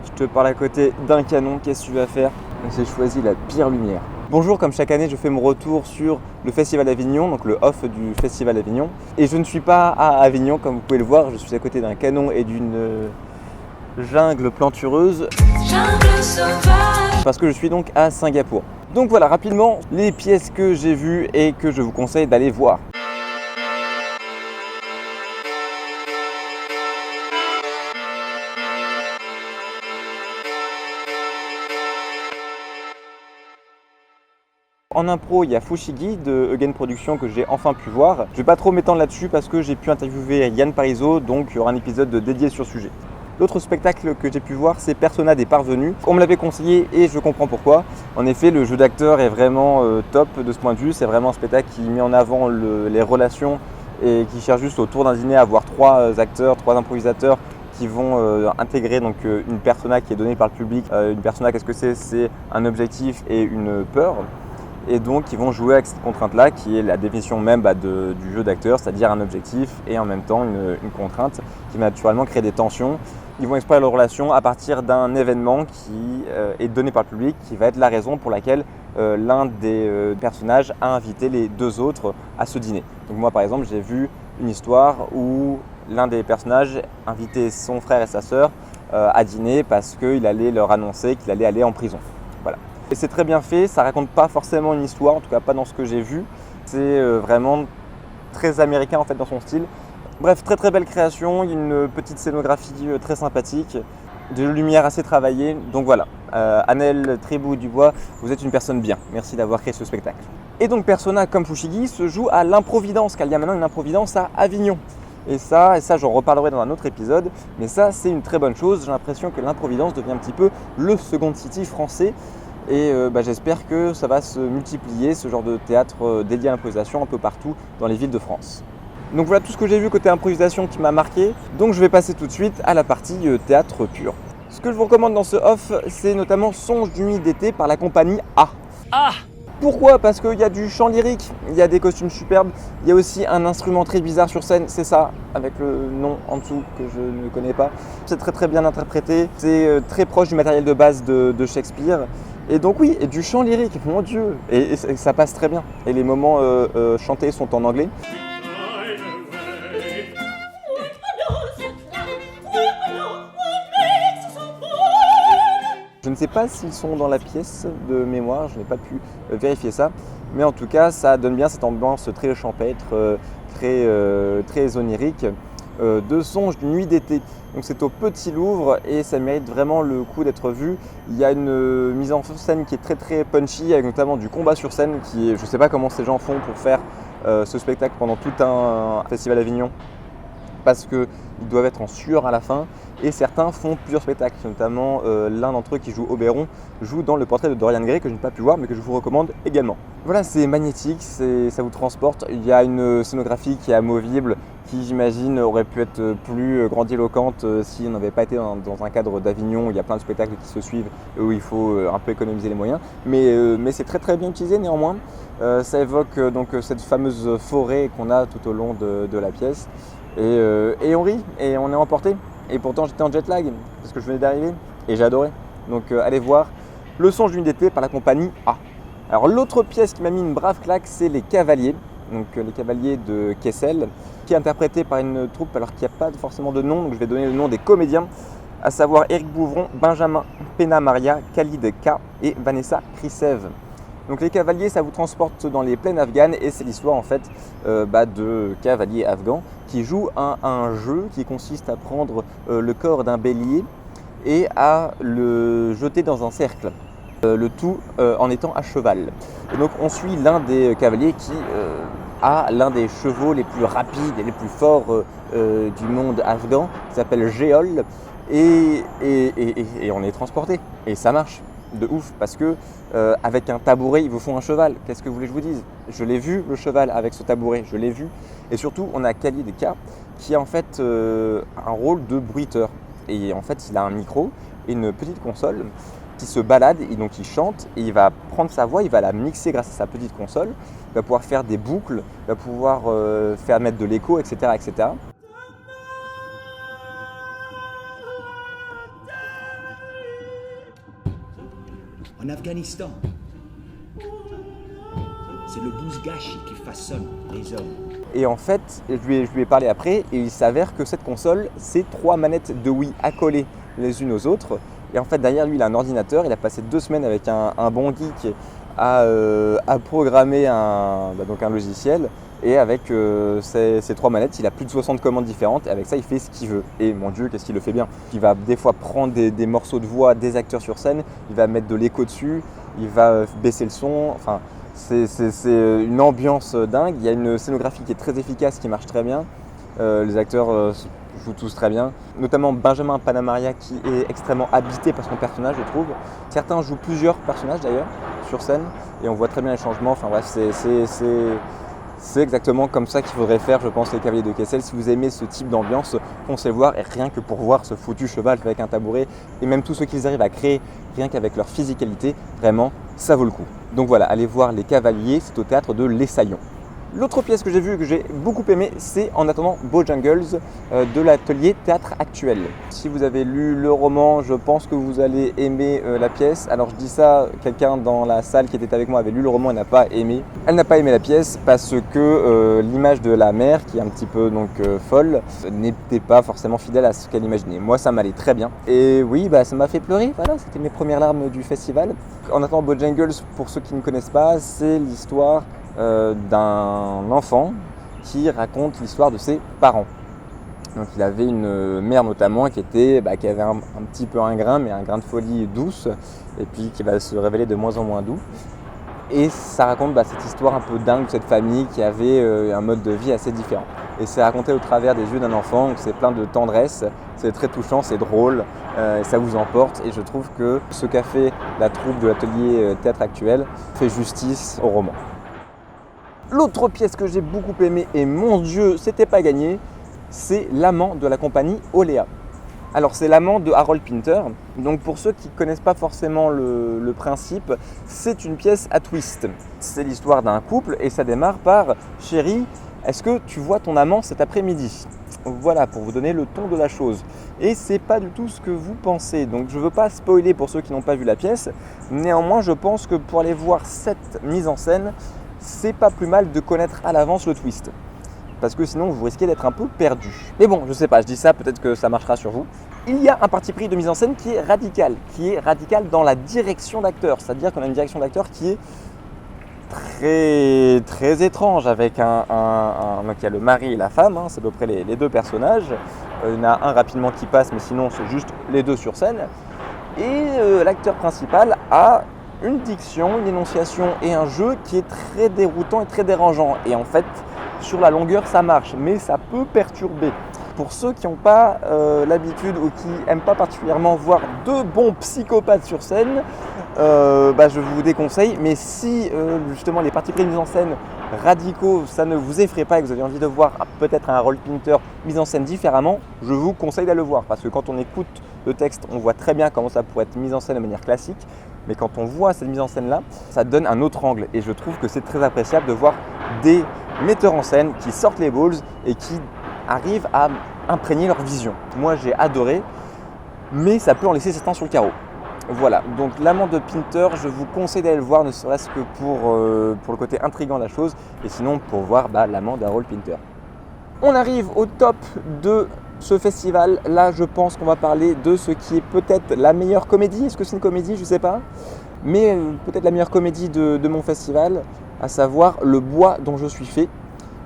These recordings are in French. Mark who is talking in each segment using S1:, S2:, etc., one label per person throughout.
S1: Je te parle à côté d'un canon, qu'est-ce que tu vas faire? J'ai choisi la pire lumière. Bonjour, comme chaque année, je fais mon retour sur le Festival d'Avignon, donc le off du Festival d'Avignon. Et je ne suis pas à Avignon, comme vous pouvez le voir, je suis à côté d'un canon et d'une jungle plantureuse. Jungle sauvage. Parce que je suis donc à Singapour. Donc voilà, rapidement, les pièces que j'ai vues et que je vous conseille d'aller voir. En impro, il y a Fushigi de Again Productions que j'ai enfin pu voir. Je vais pas trop m'étendre là-dessus parce que j'ai pu interviewer Yann Parizeau, donc il y aura un épisode dédié sur le sujet. L'autre spectacle que j'ai pu voir, c'est Persona des Parvenus. On me l'avait conseillé et je comprends pourquoi. En effet, le jeu d'acteur est vraiment top de ce point de vue. C'est vraiment un spectacle qui met en avant les relations et qui cherche juste autour d'un dîner à avoir trois acteurs, trois improvisateurs qui vont intégrer donc une persona qui est donnée par le public. Une persona, qu'est-ce que c'est? C'est un objectif et une peur. Et donc ils vont jouer avec cette contrainte-là qui est la définition même du jeu d'acteur, c'est-à-dire un objectif et en même temps une contrainte qui va naturellement créer des tensions. Ils vont explorer leur relation à partir d'un événement qui est donné par le public, qui va être la raison pour laquelle l'un des personnages a invité les deux autres à ce dîner. Donc moi par exemple j'ai vu une histoire où l'un des personnages invitait son frère et sa sœur à dîner parce qu'il allait leur annoncer qu'il allait aller en prison. Voilà. Et c'est très bien fait, ça raconte pas forcément une histoire, en tout cas pas dans ce que j'ai vu. C'est vraiment très américain en fait dans son style. Bref, très très belle création, il y a une petite scénographie très sympathique, des lumières assez travaillées. Donc voilà, Annelle Tribou-Dubois, vous êtes une personne bien. Merci d'avoir créé ce spectacle. Et donc Persona comme Fushigi se joue à l'improvidence, car il y a maintenant une improvidence à Avignon. Et ça j'en reparlerai dans un autre épisode, mais ça c'est une très bonne chose. J'ai l'impression que l'improvidence devient un petit peu le Second City français. Et j'espère que ça va se multiplier, ce genre de théâtre dédié à l'improvisation un peu partout dans les villes de France. Donc voilà tout ce que j'ai vu côté improvisation qui m'a marqué. Donc je vais passer tout de suite à la partie théâtre pur. Ce que je vous recommande dans ce off, c'est notamment Songe d'une nuit d'été par la compagnie A. Ah! Pourquoi? Parce qu'il y a du chant lyrique, il y a des costumes superbes, il y a aussi un instrument très bizarre sur scène, c'est ça, avec le nom en dessous que je ne connais pas. C'est très très bien interprété, c'est très proche du matériel de base de Shakespeare. Et donc oui, et du chant lyrique, mon Dieu, et ça passe très bien. Et les moments chantés sont en anglais. Je ne sais pas s'ils sont dans la pièce de mémoire, je n'ai pas pu vérifier ça. Mais en tout cas, ça donne bien cette ambiance très champêtre, très onirique de Songe d'une nuit d'été. Donc c'est au Petit Louvre et ça mérite vraiment le coup d'être vu. Il y a une mise en scène qui est très très punchy, avec notamment du combat sur scène qui est, je ne sais pas comment ces gens font pour faire ce spectacle pendant tout un festival d'Avignon, parce qu'ils doivent être en sueur à la fin. Et certains font plusieurs spectacles, notamment l'un d'entre eux qui joue Oberon, joue dans le portrait de Dorian Gray que je n'ai pas pu voir mais que je vous recommande également. Voilà, c'est magnétique, ça vous transporte. Il y a une scénographie qui est amovible, qui j'imagine aurait pu être plus grandiloquente si on n'avait pas été dans un cadre d'Avignon où il y a plein de spectacles qui se suivent et où il faut un peu économiser les moyens. Mais c'est très très bien utilisé néanmoins. Ça évoque donc cette fameuse forêt qu'on a tout au long de la pièce. Et on rit et on est emporté. Et pourtant j'étais en jet lag parce que je venais d'arriver et j'ai adoré. Donc allez voir Le Songe d'une d'été par la compagnie A. Alors l'autre pièce qui m'a mis une brave claque, c'est Les Cavaliers. Donc Les Cavaliers de Kessel, qui est interprété par une troupe alors qu'il n'y a pas forcément de nom. Donc je vais donner le nom des comédiens, à savoir Éric Bouvron, Benjamin Pena Maria, Khalid K et Vanessa Krisev. Donc Les Cavaliers, ça vous transporte dans les plaines afghanes et c'est l'histoire en fait de cavaliers afghans qui jouent un jeu qui consiste à prendre le corps d'un bélier et à le jeter dans un cercle, le tout en étant à cheval. Et donc on suit l'un des cavaliers qui a l'un des chevaux les plus rapides et les plus forts du monde afghan, qui s'appelle Géol, et on est transporté et ça marche de ouf parce que avec un tabouret ils vous font un cheval. Qu'est-ce que vous voulez que je vous dise? Je l'ai vu le cheval avec ce tabouret, je l'ai vu. Et surtout on a Khalid K qui a en fait un rôle de bruiteur et en fait il a un micro et une petite console qui se balade et donc il chante et il va prendre sa voix, il va la mixer grâce à sa petite console, il va pouvoir faire des boucles, il va pouvoir faire mettre de l'écho, etc., etc.
S2: En Afghanistan, c'est le bouzgachi qui façonne les hommes.
S1: Et en fait, je lui ai parlé après et il s'avère que cette console, c'est 3 manettes de Wii accolées les unes aux autres. Et en fait, derrière lui, il a un ordinateur. Il a passé 2 semaines avec un bon geek à programmer donc un logiciel. Et avec ces 3 manettes, il a plus de 60 commandes différentes. Et avec ça, il fait ce qu'il veut. Et mon Dieu, qu'est-ce qu'il le fait bien. Il va des fois prendre des morceaux de voix des acteurs sur scène. Il va mettre de l'écho dessus. Il va baisser le son. Enfin, c'est une ambiance dingue. Il y a une scénographie qui est très efficace, qui marche très bien. Les acteurs jouent tous très bien. Notamment Benjamin Panamaria qui est extrêmement habité par son personnage, je trouve. Certains jouent plusieurs personnages d'ailleurs sur scène. Et on voit très bien les changements. Enfin bref, c'est exactement comme ça qu'il faudrait faire, je pense, les Cavaliers de Kessel. Si vous aimez ce type d'ambiance, foncez le voir. Et rien que pour voir ce foutu cheval avec un tabouret, et même tout ce qu'ils arrivent à créer, rien qu'avec leur physicalité, vraiment, ça vaut le coup. Donc voilà, allez voir Les Cavaliers, c'est au théâtre de l'Essaillon. L'autre pièce que j'ai vue et que j'ai beaucoup aimée, c'est En attendant Bojangles de l'atelier Théâtre Actuel. Si vous avez lu le roman, je pense que vous allez aimer la pièce. Alors je dis ça, quelqu'un dans la salle qui était avec moi avait lu le roman et n'a pas aimé. Elle n'a pas aimé la pièce parce que l'image de la mère, qui est un petit peu folle, n'était pas forcément fidèle à ce qu'elle imaginait. Moi, ça m'allait très bien. Et oui, ça m'a fait pleurer. Voilà, c'était mes premières larmes du festival. En attendant Bojangles, pour ceux qui ne connaissent pas, c'est l'histoire d'un enfant qui raconte l'histoire de ses parents. Donc il avait une mère notamment qui avait un petit peu un grain, mais un grain de folie douce, et puis qui va se révéler de moins en moins doux. Et ça raconte cette histoire un peu dingue de cette famille qui avait un mode de vie assez différent. Et c'est raconté au travers des yeux d'un enfant, donc c'est plein de tendresse, c'est très touchant, c'est drôle, ça vous emporte. Et je trouve que ce qu'a fait la troupe de l'atelier Théâtre Actuel fait justice au roman. L'autre pièce que j'ai beaucoup aimée, et mon Dieu, c'était pas gagné, c'est L'amant de la compagnie Oléa. Alors c'est l'amant de Harold Pinter. Donc pour ceux qui ne connaissent pas forcément le principe, c'est une pièce à twist. C'est l'histoire d'un couple et ça démarre par « Chérie, est-ce que tu vois ton amant cet après-midi ?» Voilà, pour vous donner le ton de la chose. Et c'est pas du tout ce que vous pensez. Donc je veux pas spoiler pour ceux qui n'ont pas vu la pièce. Néanmoins, je pense que pour aller voir cette mise en scène, c'est pas plus mal de connaître à l'avance le twist. Parce que sinon vous risquez d'être un peu perdu. Mais bon, je sais pas, je dis ça, peut-être que ça marchera sur vous. Il y a un parti pris de mise en scène qui est radical dans la direction d'acteur. C'est-à-dire qu'on a une direction d'acteur qui est très, très étrange, avec donc il y a le mari et la femme, c'est à peu près les deux personnages. Il y en a un rapidement qui passe, mais sinon c'est juste les deux sur scène. Et l'acteur principal a une diction, une énonciation et un jeu qui est très déroutant et très dérangeant. Et en fait, sur la longueur, ça marche, mais ça peut perturber. Pour ceux qui n'ont pas l'habitude ou qui n'aiment pas particulièrement voir deux bons psychopathes sur scène, je vous déconseille. Mais si justement les parties pris de mise en scène radicaux, ça ne vous effraie pas et que vous avez envie de voir peut-être un Harold Pinter mis en scène différemment, je vous conseille d'aller le voir. Parce que quand on écoute le texte, on voit très bien comment ça pourrait être mis en scène de manière classique. Mais quand on voit cette mise en scène-là, ça donne un autre angle. Et je trouve que c'est très appréciable de voir des metteurs en scène qui sortent les balls et qui arrivent à imprégner leur vision. Moi, j'ai adoré, mais ça peut en laisser certains sur le carreau. Voilà, donc l'amant de Pinter, je vous conseille d'aller le voir, ne serait-ce que pour le côté intriguant de la chose, et sinon pour voir l'amant d'Harold Pinter. On arrive au top de ce festival. Là, je pense qu'on va parler de ce qui est peut-être la meilleure comédie. Est-ce que c'est une comédie? Je ne sais pas. Mais peut-être la meilleure comédie de mon festival, à savoir Le bois dont je suis fait,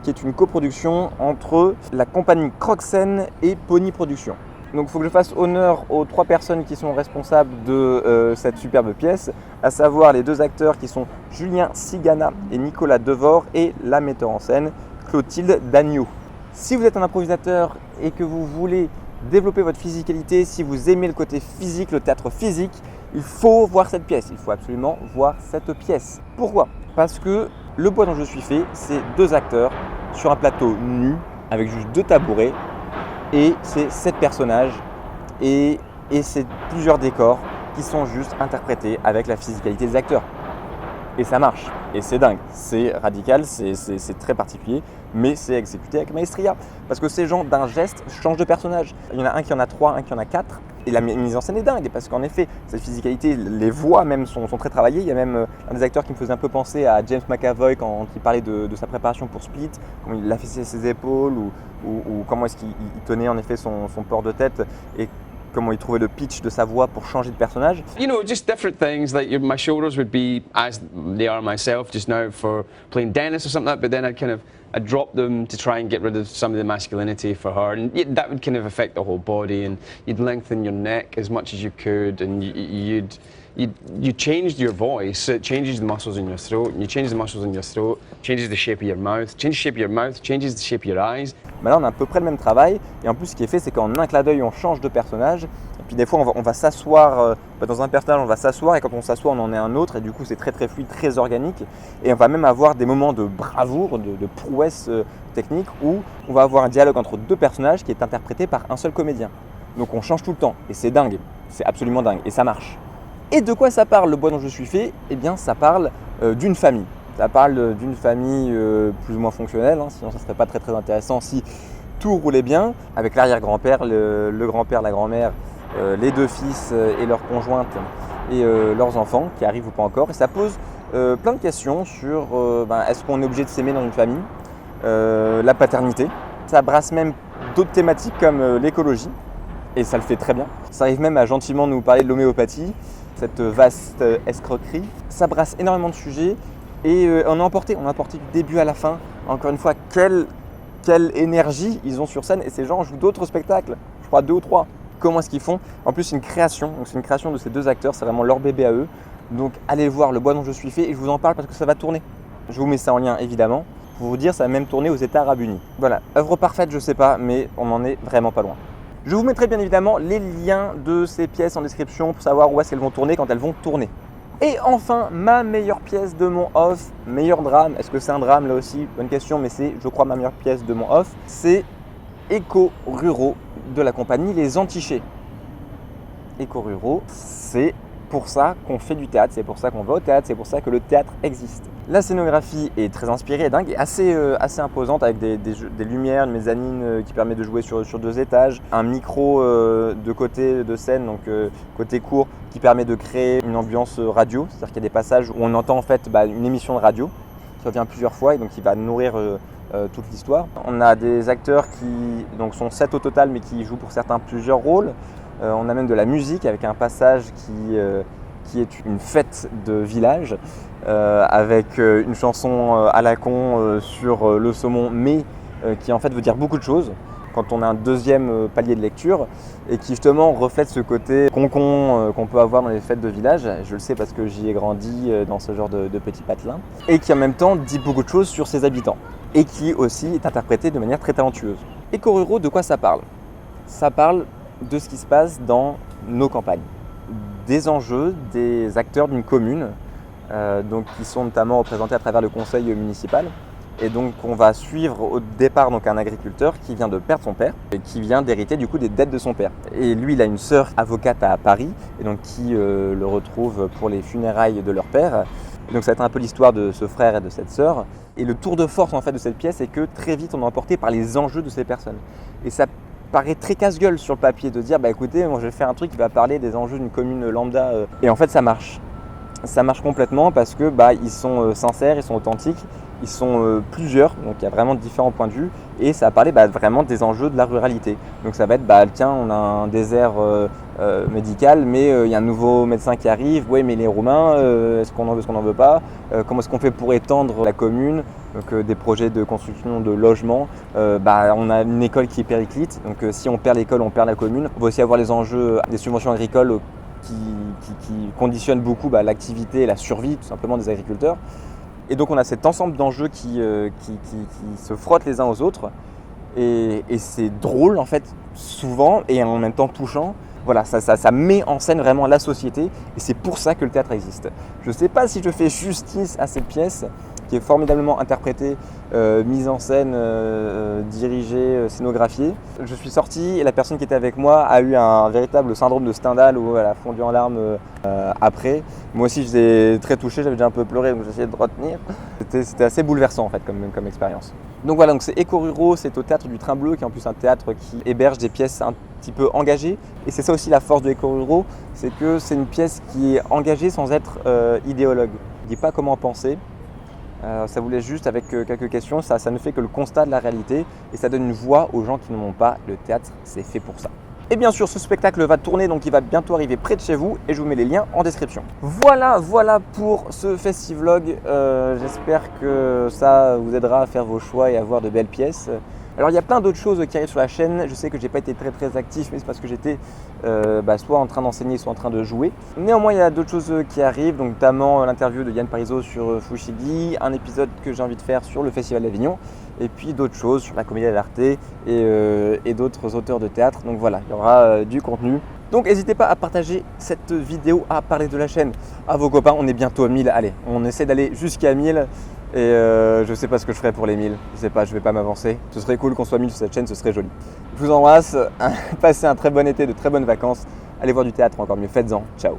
S1: qui est une coproduction entre la compagnie Croxen et Pony Productions. Donc il faut que je fasse honneur aux 3 personnes qui sont responsables de cette superbe pièce, à savoir les 2 acteurs qui sont Julien Sigana et Nicolas Devor, et la metteur en scène Clotilde Dagneau. Si vous êtes un improvisateur et que vous voulez développer votre physicalité, si vous aimez le côté physique, le théâtre physique, il faut voir cette pièce. Il faut absolument voir cette pièce. Pourquoi? Parce que Le bois dont je suis fait, c'est 2 acteurs sur un plateau nu avec juste 2 tabourets et c'est 7 personnages et c'est plusieurs décors qui sont juste interprétés avec la physicalité des acteurs. Et ça marche, et c'est dingue, c'est radical, c'est très particulier, mais c'est exécuté avec maestria. Parce que ces gens, d'un geste, changent de personnage. Il y en a un qui en a 3, un qui en a 4, Et la mise en scène est dingue, parce qu'en effet, cette physicalité, les voix même sont très travaillées. Il y a même un des acteurs qui me faisait un peu penser à James McAvoy quand il parlait de sa préparation pour Split, comment il affaissait ses épaules, ou comment est-ce qu'il tenait en effet son port de tête, et comment il trouvait le pitch de sa voix pour changer de personnage.
S3: You know, just different things, like my shoulders would be as they are myself just now for playing Dennis or something like that, but then I'd drop them to try and get rid of some of the masculinity for her, and that would kind of affect the whole body, and you'd lengthen your neck as much as you could, and you changed your voice, it changes the muscles in your throat, and you change the muscles in your throat, changes the shape of your mouth, changes the shape of your mouth, changes the shape of your eyes.
S1: Là, on a à peu près le même travail, et en plus, ce qui est fait, c'est qu'en un clin d'œil, on change de personnage. Et puis des fois, on va s'asseoir dans un personnage, on va s'asseoir, et quand on s'assoit, on en est un autre, et du coup, c'est très très fluide, très organique. Et on va même avoir des moments de bravoure, de prouesse technique, où on va avoir un dialogue entre deux personnages qui est interprété par un seul comédien. Donc on change tout le temps, et c'est dingue, c'est absolument dingue, et ça marche. Et de quoi ça parle, Le bois dont je suis fait? Eh bien, ça parle d'une famille. Ça parle d'une famille plus ou moins fonctionnelle, sinon ça ne serait pas très très intéressant si tout roulait bien, avec l'arrière-grand-père, le grand-père, la grand-mère, les deux fils et leurs conjointes et leurs enfants qui arrivent ou pas encore. Et ça pose plein de questions sur est-ce qu'on est obligé de s'aimer dans une famille, la paternité. Ça brasse même d'autres thématiques comme l'écologie, et ça le fait très bien. Ça arrive même à gentiment nous parler de l'homéopathie, cette vaste escroquerie. Ça brasse énormément de sujets. Et on a emporté du début à la fin. Encore une fois, quelle énergie ils ont sur scène. Et ces gens jouent d'autres spectacles, je crois 2 ou 3. Comment est-ce qu'ils font? En plus, c'est une création. Donc c'est une création de ces 2 acteurs. C'est vraiment leur bébé à eux. Donc allez voir Le bois dont je suis fait. Et je vous en parle parce que ça va tourner. Je vous mets ça en lien évidemment. Pour vous dire, ça va même tourner aux États Arabes Unis. Voilà, œuvre parfaite, je sais pas, mais on en est vraiment pas loin. Je vous mettrai bien évidemment les liens de ces pièces en description pour savoir où est-ce qu'elles vont tourner quand elles vont tourner. Et enfin, ma meilleure pièce de mon off, meilleur drame. Est-ce que c'est un drame là aussi? Bonne question, mais c'est, je crois, ma meilleure pièce de mon off. C'est Échos ruraux de la compagnie Les Antichés. Échos ruraux, c'est pour ça qu'on fait du théâtre, c'est pour ça qu'on va au théâtre, c'est pour ça que le théâtre existe. La scénographie est très inspirée, dingue, et assez imposante, avec des lumières, une mezzanine qui permet de jouer sur 2 étages, un micro de côté de scène, donc côté court, qui permet de créer une ambiance radio, c'est-à-dire qu'il y a des passages où on entend en fait une émission de radio qui revient plusieurs fois et donc qui va nourrir toute l'histoire. On a des acteurs qui donc, sont 7 au total, mais qui jouent pour certains plusieurs rôles. On a même de la musique avec un passage qui est une fête de village avec une chanson à la con sur le saumon, mais qui en fait veut dire beaucoup de choses quand on a un deuxième palier de lecture et qui justement reflète ce côté concon qu'on peut avoir dans les fêtes de village. Je le sais parce que j'y ai grandi dans ce genre de petit patelin, et qui en même temps dit beaucoup de choses sur ses habitants et qui aussi est interprété de manière très talentueuse. Échos ruraux, de quoi ça parle? Ça parle de ce qui se passe dans nos campagnes, des enjeux des acteurs d'une commune, donc qui sont notamment représentés à travers le conseil municipal. Et donc on va suivre au départ donc un agriculteur qui vient de perdre son père et qui vient d'hériter du coup des dettes de son père. Et lui, il a une sœur avocate à Paris et donc qui le retrouve pour les funérailles de leur père. Et donc ça va être un peu l'histoire de ce frère et de cette sœur. Et le tour de force en fait de cette pièce, c'est que très vite on est emporté par les enjeux de ces personnes. Et ça paraît très casse-gueule sur le papier de dire écoutez, moi je vais faire un truc qui va parler des enjeux d'une commune lambda. Et en fait ça marche. Ça marche complètement parce que ils sont sincères, ils sont authentiques, ils sont plusieurs, donc il y a vraiment différents points de vue et ça va parler vraiment des enjeux de la ruralité. Donc ça va être tiens, on a un désert médical, mais il y a un nouveau médecin qui arrive, ouais mais les Roumains, est-ce qu'on en veut, est-ce qu'on n'en veut pas, comment est-ce qu'on fait pour étendre la commune, donc des projets de construction de logements, on a une école qui est périclite, donc si on perd l'école, on perd la commune. On va aussi avoir les enjeux des subventions agricoles qui conditionnent beaucoup l'activité et la survie tout simplement des agriculteurs. Et donc on a cet ensemble d'enjeux qui se frottent les uns aux autres et c'est drôle en fait souvent et en même temps touchant. Voilà, ça met en scène vraiment la société et c'est pour ça que le théâtre existe. Je ne sais pas si je fais justice à cette pièce qui est formidablement interprété, mise en scène, dirigée, scénographiée. Je suis sorti et la personne qui était avec moi a eu un véritable syndrome de Stendhal où elle a fondu en larmes après. Moi aussi j'étais très touché, j'avais déjà un peu pleuré donc j'essayais de retenir. C'était assez bouleversant en fait comme expérience. Donc voilà, donc c'est Ekoruro, c'est au Théâtre du Train Bleu qui est en plus un théâtre qui héberge des pièces un petit peu engagées. Et c'est ça aussi la force de Ekoruro, c'est que c'est une pièce qui est engagée sans être idéologue. Il ne dit pas comment penser. Ça vous laisse juste avec quelques questions, ça ne fait que le constat de la réalité et ça donne une voix aux gens qui ne l'ont pas. Le théâtre, c'est fait pour ça. Et bien sûr, ce spectacle va tourner, donc il va bientôt arriver près de chez vous et je vous mets les liens en description. Voilà pour ce Festivlog. J'espère que ça vous aidera à faire vos choix et à voir de belles pièces. Alors il y a plein d'autres choses qui arrivent sur la chaîne. Je sais que j'ai pas été très actif, mais c'est parce que j'étais soit en train d'enseigner, soit en train de jouer. Néanmoins, il y a d'autres choses qui arrivent, donc notamment l'interview de Yann Parizeau sur Fushigi, un épisode que j'ai envie de faire sur le Festival d'Avignon, et puis d'autres choses sur la Commedia dell'arte et d'autres auteurs de théâtre. Donc voilà, il y aura du contenu. Donc n'hésitez pas à partager cette vidéo, à parler de la chaîne à vos copains. On est bientôt à 1000, allez, on essaie d'aller jusqu'à 1000. Et je sais pas ce que je ferai pour les 1000, je sais pas, je vais pas m'avancer. Ce serait cool qu'on soit 1000 sur cette chaîne, ce serait joli. Je vous embrasse, passez un très bon été, de très bonnes vacances. Allez voir du théâtre, encore mieux, faites-en, ciao.